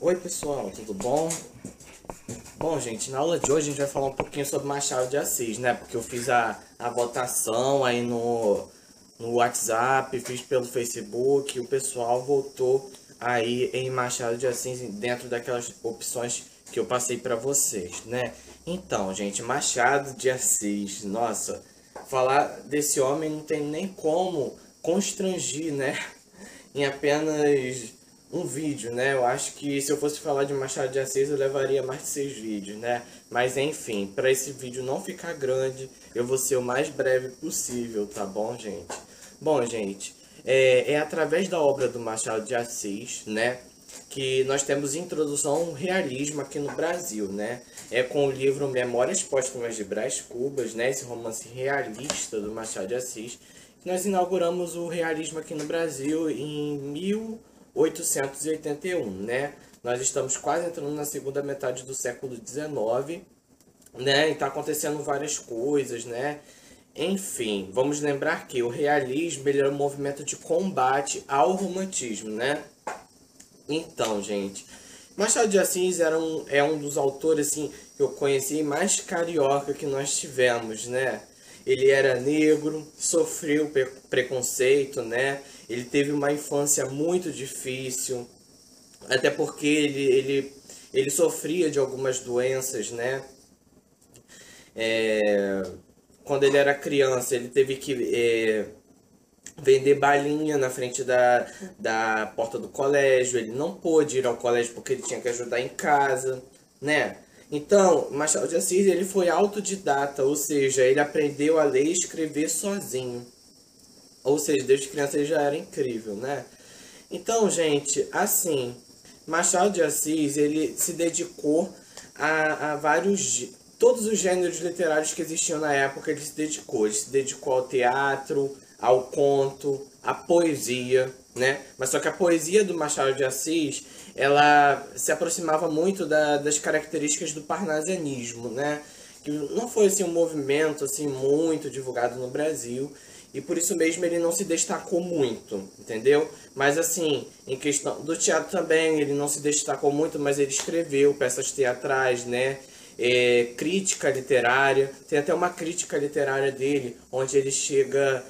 Oi pessoal, tudo bom? Bom, gente, na aula de hoje a gente vai falar um pouquinho sobre Machado de Assis, né? Porque eu fiz a votação aí no WhatsApp, fiz pelo Facebook, e o pessoal votou aí em Machado de Assis dentro daquelas opções que eu passei para vocês, né? Então, gente, Machado de Assis, nossa, falar desse homem não tem nem como constrangir, né? Em apenas um vídeo, né? Eu acho que se eu fosse falar de Machado de Assis eu levaria mais de 6 vídeos, né? Mas enfim, para esse vídeo não ficar grande, eu vou ser o mais breve possível, tá bom, gente? Bom, gente, é através da obra do Machado de Assis, né? Que nós temos introdução ao realismo aqui no Brasil, né? É com o livro Memórias Póstumas de Brás Cubas, né? Esse romance realista do Machado de Assis. Nós inauguramos o realismo aqui no Brasil em 1881, né? Nós estamos quase entrando na segunda metade do século XIX, né? E está acontecendo várias coisas, né? Enfim, vamos lembrar que o realismo ele era um movimento de combate ao romantismo, né? Então, gente, Machado de Assis é um dos autores assim, que eu conheci mais carioca que nós tivemos, né? Ele era negro, sofreu preconceito, né? Ele teve uma infância muito difícil, até porque ele sofria de algumas doenças, né? Quando ele era criança, ele teve que vender balinha na frente da porta do colégio. Ele não pôde ir ao colégio porque ele tinha que ajudar em casa, né? Então, Machado de Assis ele foi autodidata, ou seja, ele aprendeu a ler e escrever sozinho. Ou seja, desde criança ele já era incrível, né? Então, gente, assim, Machado de Assis ele se dedicou a todos os gêneros literários que existiam na época, ele se dedicou. Ele se dedicou ao teatro, ao conto, à poesia, né? Mas só que a poesia do Machado de Assis, ela se aproximava muito das características do parnasianismo, né? Que não foi assim um movimento assim muito divulgado no Brasil e por isso mesmo ele não se destacou muito, entendeu? Mas assim, em questão do teatro também, ele não se destacou muito, mas ele escreveu peças teatrais, né? Crítica literária, tem até uma crítica literária dele, onde ele chega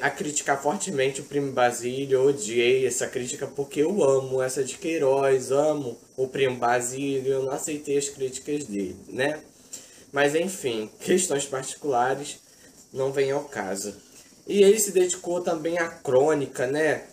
a criticar fortemente o Primo Basílio. Eu odiei essa crítica porque eu amo essa de Queiroz, amo o Primo Basílio, eu não aceitei as críticas dele, né? Mas enfim, questões particulares não vêm ao caso. E ele se dedicou também à crônica, né?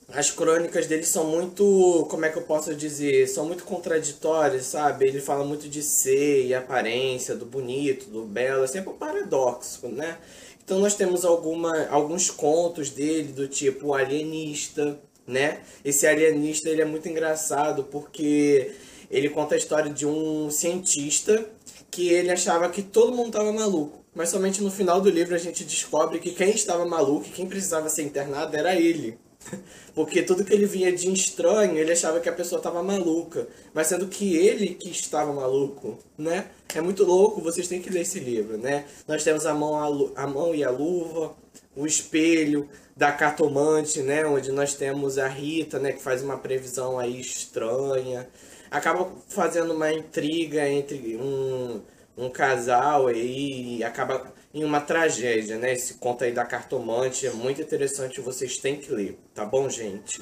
As crônicas dele são muito, como é que eu posso dizer, são muito contraditórias, sabe? Ele fala muito de ser e aparência, do bonito, do belo, é sempre um paradoxo, né? Então nós temos alguns contos dele do tipo O Alienista, né? Esse alienista ele é muito engraçado porque ele conta a história de um cientista que ele achava que todo mundo estava maluco. Mas somente no final do livro a gente descobre que quem estava maluco e quem precisava ser internado era ele. Porque tudo que ele via de estranho, ele achava que a pessoa estava maluca. Mas sendo que ele que estava maluco, né? É muito louco, vocês têm que ler esse livro, né? Nós temos a mão e a luva, o espelho da cartomante, né? Onde nós temos a Rita, né? Que faz uma previsão aí estranha. Acaba fazendo uma intriga entre um casal aí e acaba em uma tragédia, né? Esse conto aí da cartomante é muito interessante, vocês têm que ler, tá bom, gente?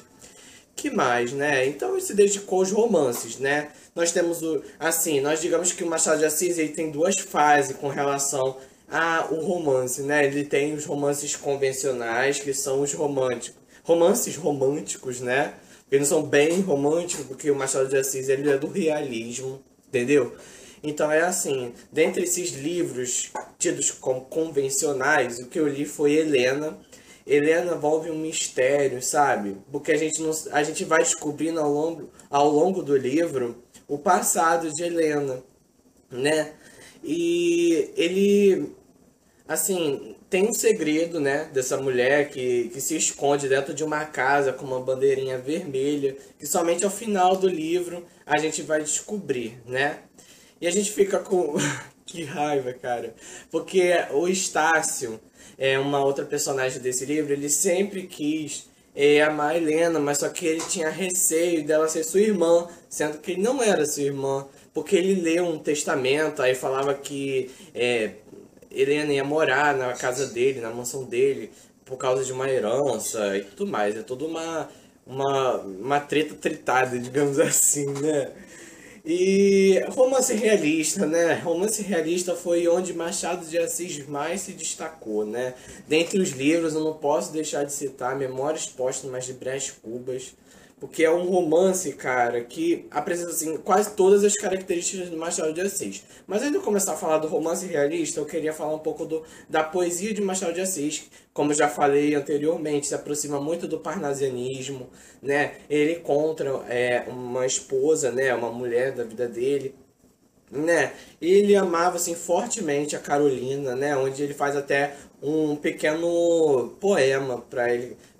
Que mais, né? Então ele se dedicou aos romances, né? Nós temos assim, nós digamos que o Machado de Assis ele tem duas fases com relação ao romance, né? Ele tem os romances convencionais, que são os romances românticos, né? Eles não são bem românticos, porque o Machado de Assis ele é do realismo, entendeu? Então é assim, dentre esses livros tidos como convencionais, o que eu li foi Helena. Helena envolve um mistério, sabe? Porque a gente vai descobrindo ao longo do livro o passado de Helena, né? E ele, assim, tem um segredo, né? Dessa mulher que se esconde dentro de uma casa com uma bandeirinha vermelha, que somente ao final do livro a gente vai descobrir, né? E a gente fica com... que raiva, cara. Porque o Estácio, é uma outra personagem desse livro, ele sempre quis amar a Helena, mas só que ele tinha receio dela ser sua irmã, sendo que ele não era sua irmã, porque ele leu um testamento, aí falava que Helena ia morar na casa dele, na mansão dele, por causa de uma herança e tudo mais. É toda uma treta tritada, digamos assim, né? E romance realista, né? Romance realista foi onde Machado de Assis mais se destacou, né? Dentre os livros, eu não posso deixar de citar Memórias Póstumas de Brás Cubas, porque é um romance, cara, que apresenta assim, quase todas as características do Machado de Assis. Mas antes de eu começar a falar do romance realista, eu queria falar um pouco da poesia de Machado de Assis. Como eu já falei anteriormente, se aproxima muito do parnasianismo, né? Ele encontra uma esposa, né, uma mulher da vida dele, né? E ele amava assim fortemente a Carolina, né? Onde ele faz até um pequeno poema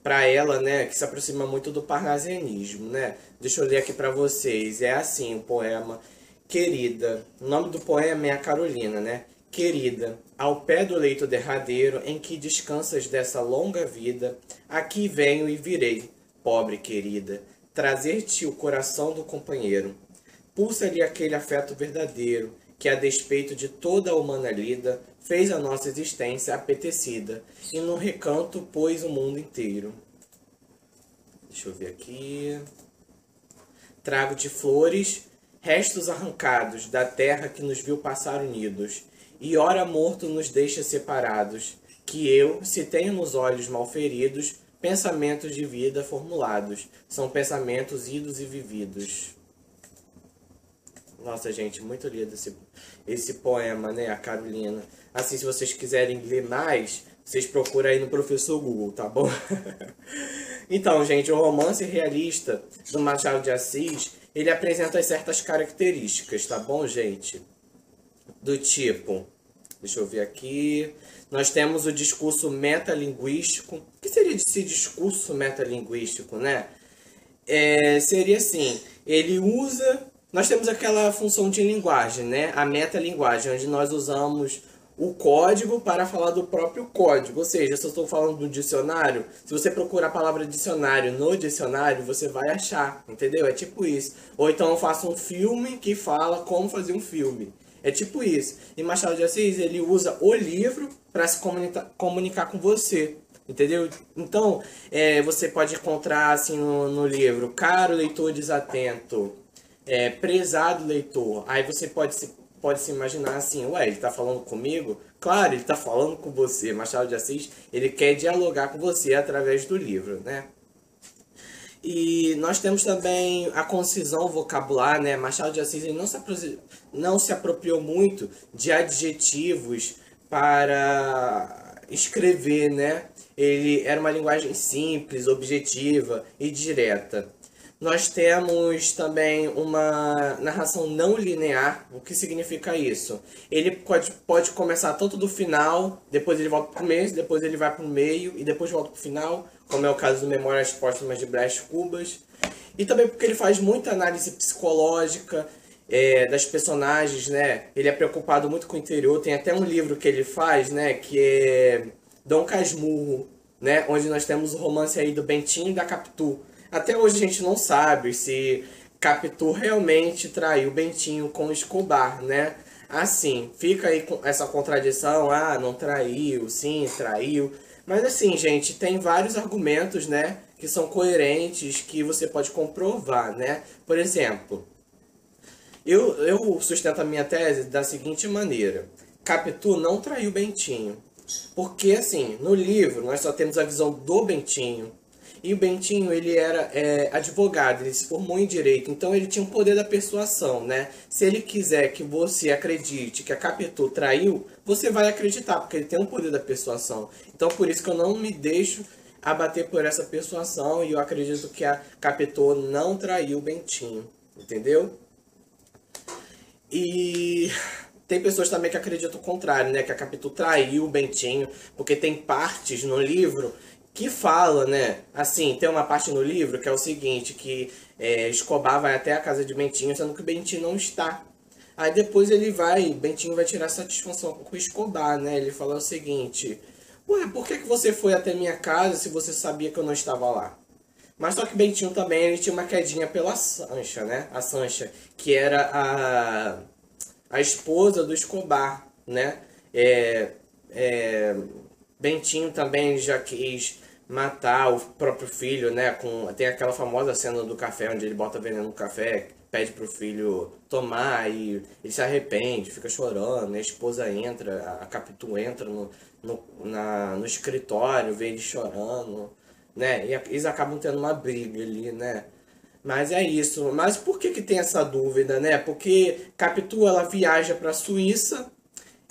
para ela, né? Que se aproxima muito do parnasianismo, né? Deixa eu ler aqui para vocês. É assim o poema: Querida. O nome do poema é a Carolina, né? Querida, ao pé do leito derradeiro em que descansas dessa longa vida, aqui venho e virei, pobre querida, trazer-te o coração do companheiro. Pulsa-lhe aquele afeto verdadeiro, que a despeito de toda a humana lida, fez a nossa existência apetecida, e no recanto pôs o mundo inteiro. Deixa eu ver aqui. Trago-te flores, restos arrancados da terra que nos viu passar unidos, e ora morto nos deixa separados, que eu, se tenho nos olhos mal feridos, pensamentos de vida formulados, são pensamentos idos e vividos. Nossa, gente, muito lindo esse poema, né, a Carolina. Assim, se vocês quiserem ler mais, vocês procuram aí no Professor Google, tá bom? Então, gente, o romance realista do Machado de Assis, ele apresenta certas características, tá bom, gente? Do tipo, deixa eu ver aqui, nós temos o discurso metalinguístico. O que seria esse discurso metalinguístico, né? Seria assim, ele usa... Nós temos aquela função de linguagem, né? A metalinguagem, onde nós usamos o código para falar do próprio código. Ou seja, se eu estou falando do dicionário, se você procurar a palavra dicionário no dicionário, você vai achar, entendeu? É tipo isso. Ou então eu faço um filme que fala como fazer um filme. É tipo isso. E Machado de Assis, ele usa o livro para se comunicar com você. Entendeu? Então, você pode encontrar assim no livro, caro leitor desatento, prezado leitor. Aí você pode se imaginar assim, ué, ele tá falando comigo? Claro, ele tá falando com você. Machado de Assis, ele quer dialogar com você através do livro, né? E nós temos também a concisão vocabular, né? Machado de Assis, ele não se apropriou muito de adjetivos para escrever, né? Ele era uma linguagem simples, objetiva e direta. Nós temos também uma narração não linear. O que significa isso? Ele pode começar tanto do final, depois ele volta para o começo, depois ele vai para o meio e depois volta para o final, como é o caso do Memórias Póstumas de Brás Cubas. E também porque ele faz muita análise psicológica das personagens, né? Ele é preocupado muito com o interior. Tem até um livro que ele faz, né? Que é Dom Casmurro, né? Onde nós temos o romance aí do Bentinho e da Capitu. Até hoje a gente não sabe se Capitu realmente traiu Bentinho com Escobar, né? Assim, fica aí com essa contradição, não traiu, sim, traiu. Mas assim, gente, tem vários argumentos, né, que são coerentes, que você pode comprovar, né? Por exemplo, eu sustento a minha tese da seguinte maneira: Capitu não traiu Bentinho. Porque, assim, no livro nós só temos a visão do Bentinho. E o Bentinho, ele era advogado, ele se formou em direito, então ele tinha o poder da persuasão, né? Se ele quiser que você acredite que a Capitu traiu, você vai acreditar, porque ele tem o poder da persuasão. Então, por isso que eu não me deixo abater por essa persuasão, e eu acredito que a Capitu não traiu o Bentinho, entendeu? E tem pessoas também que acreditam o contrário, né? Que a Capitu traiu o Bentinho, porque tem partes no livro que fala, né? Assim, tem uma parte no livro que é o seguinte, que Escobar vai até a casa de Bentinho, sendo que o Bentinho não está. Aí depois Bentinho vai tirar satisfação com o Escobar, né? Ele fala o seguinte: ué, por que você foi até minha casa se você sabia que eu não estava lá? Mas só que Bentinho também ele tinha uma quedinha pela Sancha, né? A Sancha, que era a esposa do Escobar, né? É, é, Bentinho também já quis matar o próprio filho, né? Tem aquela famosa cena do café onde ele bota veneno no café, pede pro filho tomar e ele se arrepende, fica chorando, né? A esposa entra, a Capitu entra no escritório, vê ele chorando, né? E eles acabam tendo uma briga ali, né? Mas é isso. Mas por que que tem essa dúvida, né? Porque Capitu ela viaja para a Suíça,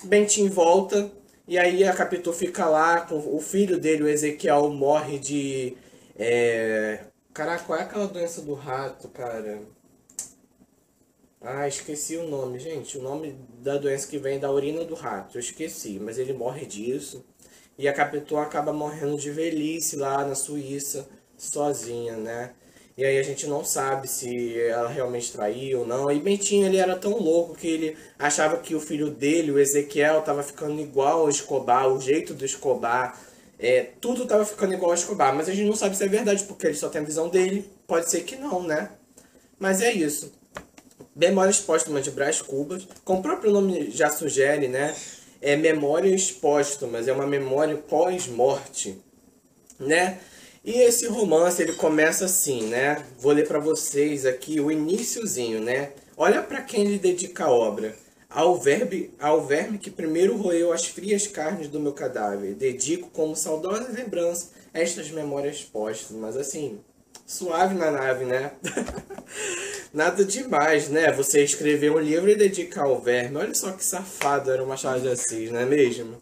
Bentinho volta e aí a Capitu fica lá com o filho dele, o Ezequiel, morre de caraca, qual é aquela doença do rato, cara? Ah, esqueci o nome, gente. O nome da doença que vem da urina do rato. Eu esqueci, mas ele morre disso. E a Capitu acaba morrendo de velhice lá na Suíça, sozinha, né? E aí a gente não sabe se ela realmente traiu ou não. E Bentinho, ele era tão louco que ele achava que o filho dele, o Ezequiel, tava ficando igual ao Escobar, o jeito do Escobar. Tudo tava ficando igual ao Escobar. Mas a gente não sabe se é verdade, porque ele só tem a visão dele. Pode ser que não, né? Mas é isso. Memórias Póstumas de Brás Cubas, como o próprio nome já sugere, né? É Memórias Póstumas, é uma memória pós-morte, né? E esse romance, ele começa assim, né? Vou ler para vocês aqui o iniciozinho, né? Olha para quem ele dedica a obra. Ao verme que primeiro roeu as frias carnes do meu cadáver, dedico como saudosa lembrança estas memórias póstumas, assim, suave na nave, né? Nada demais, né? Você escrever um livro e dedicar ao verme. Olha só que safado era o Machado de Assis, não é mesmo?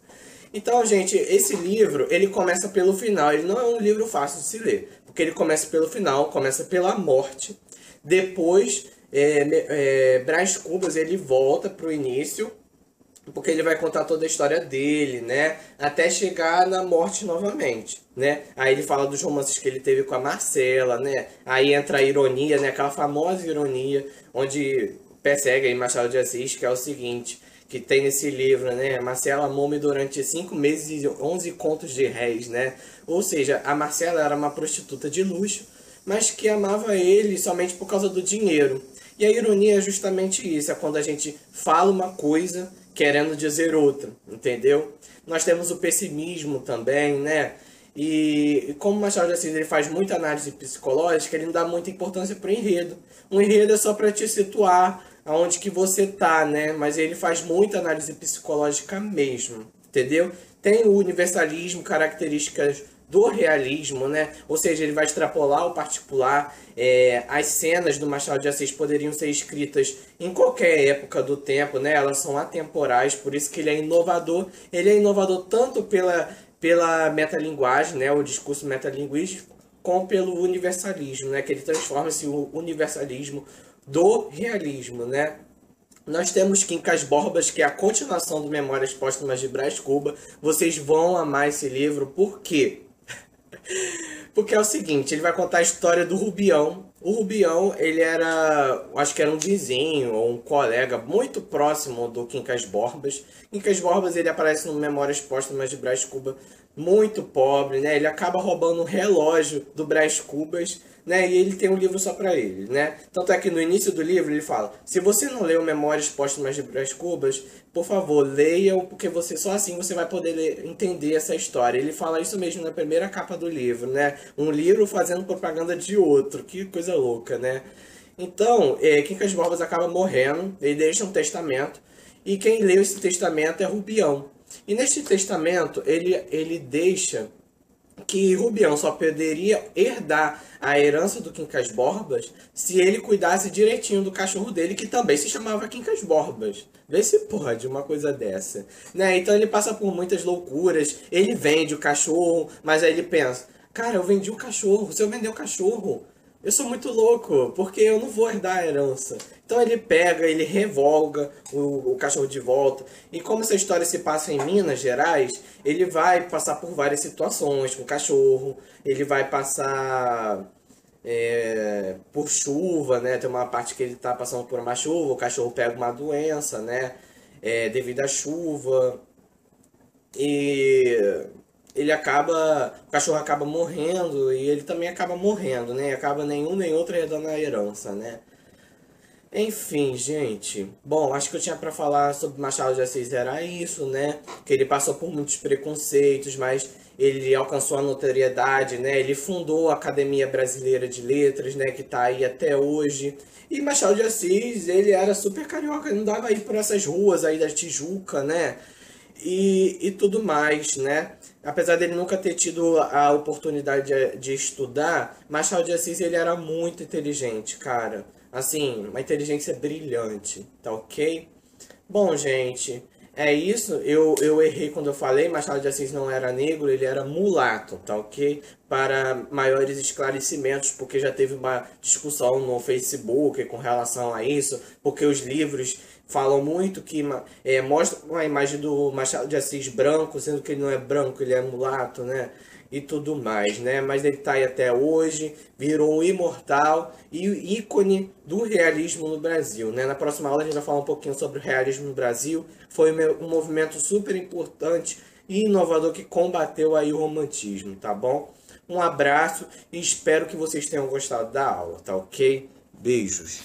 Então, gente, esse livro, ele começa pelo final. Ele não é um livro fácil de se ler. Porque ele começa pelo final, começa pela morte. Depois, Brás Cubas, ele volta pro início. Porque ele vai contar toda a história dele, né? Até chegar na morte novamente, né? Aí ele fala dos romances que ele teve com a Marcela, né? Aí entra a ironia, né? Aquela famosa ironia, onde persegue aí Machado de Assis, que é o seguinte, que tem nesse livro, né? Marcela amou-me durante 5 meses e 11 contos de réis, né? Ou seja, a Marcela era uma prostituta de luxo, mas que amava ele somente por causa do dinheiro. E a ironia é justamente isso, é quando a gente fala uma coisa querendo dizer outra, entendeu? Nós temos o pessimismo também, né? E como Machado de Assis ele faz muita análise psicológica, ele não dá muita importância para o enredo. Um enredo é só para te situar aonde que você tá, né? Mas ele faz muita análise psicológica mesmo, entendeu? Tem o universalismo, características do realismo, né? Ou seja, ele vai extrapolar o particular. As cenas do Machado de Assis poderiam ser escritas em qualquer época do tempo, né? Elas são atemporais, por isso que ele é inovador. Ele é inovador tanto pela metalinguagem, né? O discurso metalinguístico, como pelo universalismo, né? Que ele transforma esse universalismo do realismo, né? Nós temos Quincas Borbas, que é a continuação do Memórias Póstumas de Brás Cubas. Vocês vão amar esse livro, por quê? Porque é o seguinte, ele vai contar a história do Rubião. O Rubião, ele era, acho que era um vizinho ou um colega muito próximo do Quincas Borbas. Quincas Borbas, ele aparece no Memórias Póstumas de Brás Cubas, muito pobre, né? Ele acaba roubando um relógio do Brás Cubas, né? E ele tem um livro só para ele, né? Tanto é que no início do livro ele fala: se você não leu Memórias Póstumas de Brás Cubas, por favor, leia-o, porque só assim você vai poder entender essa história. Ele fala isso mesmo na primeira capa do livro, né? Um livro fazendo propaganda de outro, que coisa louca, né? Então, Quincas Borbas acaba morrendo, ele deixa um testamento, e quem leu esse testamento é Rubião. E neste testamento, ele deixa que Rubião só poderia herdar a herança do Quincas Borbas se ele cuidasse direitinho do cachorro dele, que também se chamava Quincas Borbas. Vê se pode uma coisa dessa, né? Então ele passa por muitas loucuras, ele vende o cachorro, mas aí ele pensa: cara, eu vendi o cachorro, se eu vender o cachorro, eu sou muito louco, porque eu não vou herdar a herança. Então ele pega, ele revoga o cachorro de volta. E como essa história se passa em Minas Gerais, ele vai passar por várias situações com o cachorro. Ele vai passar por chuva, né? Tem uma parte que ele está passando por uma chuva, o cachorro pega uma doença, né? Devido à chuva. E o cachorro acaba morrendo e ele também acaba morrendo, né? Acaba nenhum nem outro herdando a herança, né? Enfim, gente. Bom, acho que eu tinha para falar sobre Machado de Assis era isso, né? Que ele passou por muitos preconceitos, mas ele alcançou a notoriedade, né? Ele fundou a Academia Brasileira de Letras, né? Que tá aí até hoje. E Machado de Assis, ele era super carioca, ele não dava aí por essas ruas aí da Tijuca, né? E tudo mais, né? Apesar dele nunca ter tido a oportunidade de estudar, Machado de Assis ele era muito inteligente, cara. Assim, uma inteligência brilhante, tá ok? Bom, gente, é isso. Eu errei quando eu falei, Machado de Assis não era negro, ele era mulato, tá ok? Para maiores esclarecimentos, porque já teve uma discussão no Facebook com relação a isso, porque os livros falam muito que mostram a imagem do Machado de Assis branco, sendo que ele não é branco, ele é mulato, né? E tudo mais, né? Mas ele tá aí até hoje, virou um imortal e ícone do realismo no Brasil, né? Na próxima aula a gente vai falar um pouquinho sobre o realismo no Brasil. Foi um movimento super importante e inovador que combateu aí o romantismo, tá bom? Um abraço e espero que vocês tenham gostado da aula, tá ok? Beijos!